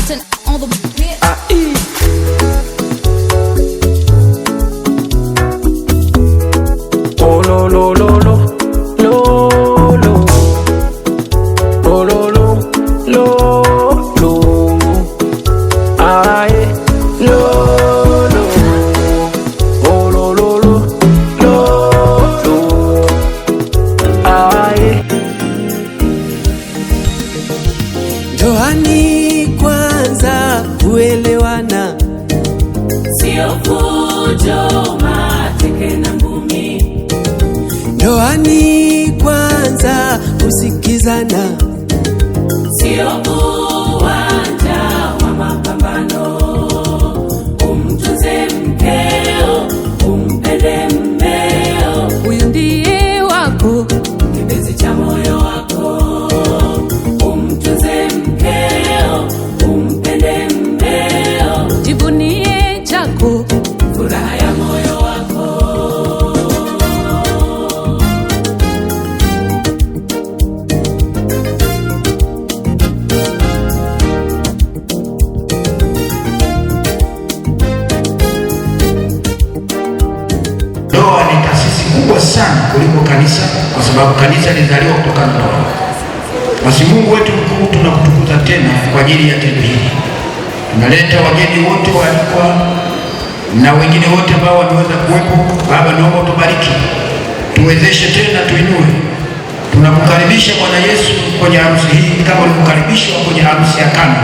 turn all the Oh lo lo lo lo lo lo oh lo lo lo lo aye lo lo oh lo lo lo lo lo aye. Ndoani kwanza kuelewana, sio fujo, mateke na ngumi. ndoani kwanza kusikizana, Sio uwanja wa mapambano. Umtunze mkeo, umpende mmeo, huyu ndiye wako, kipenzi cha moyo wako. Umtunze mkeo, umpende mmeo, jivunie chako, furaha ya moyo wako. Ndoa ni taasisi kubwa sana kuliko kanisa, kwa sababu kanisa lizaliwa kutokana na ndoa. Basi Mungu wetu mkuu, tunakutukuza tena kwa ajili ya tendo hili. Tunaleta wageni wote walikuwa na wengine wote ambao wameweza kuwepo. Baba, naomba utubariki, tuwezeshe tena, tuinue. Tunakukaribisha Bwana Yesu kwenye harusi hii kama ulivyokaribishwa kwenye harusi ya Kana,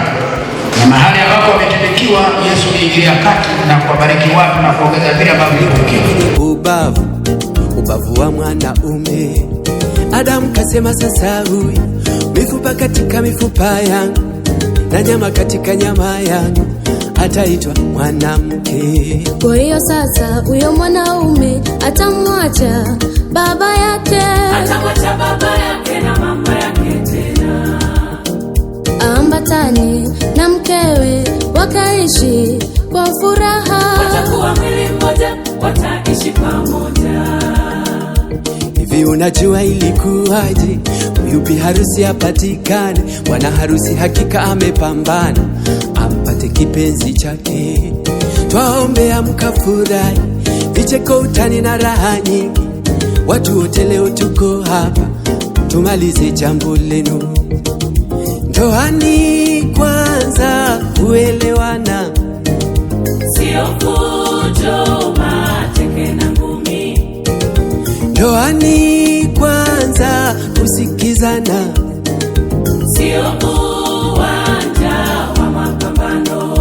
na mahali ambapo wametendekiwa, Yesu aliingilia kati na kuwabariki watu na kuongeza vile ambavyo vilitokea. ubavu wa mwanaume. Adamu kasema, sasa huyu mifupa katika mifupa yangu na nyama katika nyama yangu, ataitwa mwanamke. Kwa hiyo sasa huyo mwanaume atamwacha baba yake, Atamwacha baba yake na mama yake tena, ambatane na mkewe, wakaishi kwa furaha. watakuwa mwili mmoja, wataishi pamoja. Hivi unajua ilikuwaje? Huyu bi harusi hapatikane, bwana harusi hakika amepambana ampate kipenzi chake. Twaombea mkafurahi, vicheko, utani na raha nyingi. Watu wote leo tuko hapa, tumalize jambo lenu. Ndoani kwanza kuelewana, Sio fujo, mateke na ngumi. ndoani kwanza kusikizana, Sio uwanja wa mapambano.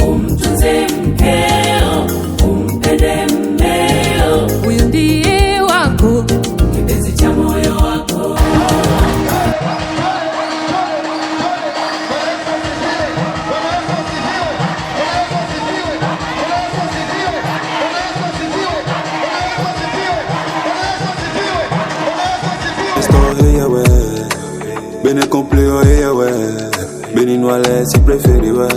Umtunze mkeo, umpende mmeo, huyu ndiye wako, kipenzi cha moyo wako. Bene complet, ouais, ouais. Béninois, si préféré, ouais.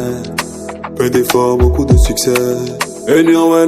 Peu d'efforts, beaucoup de succès. Et ouais,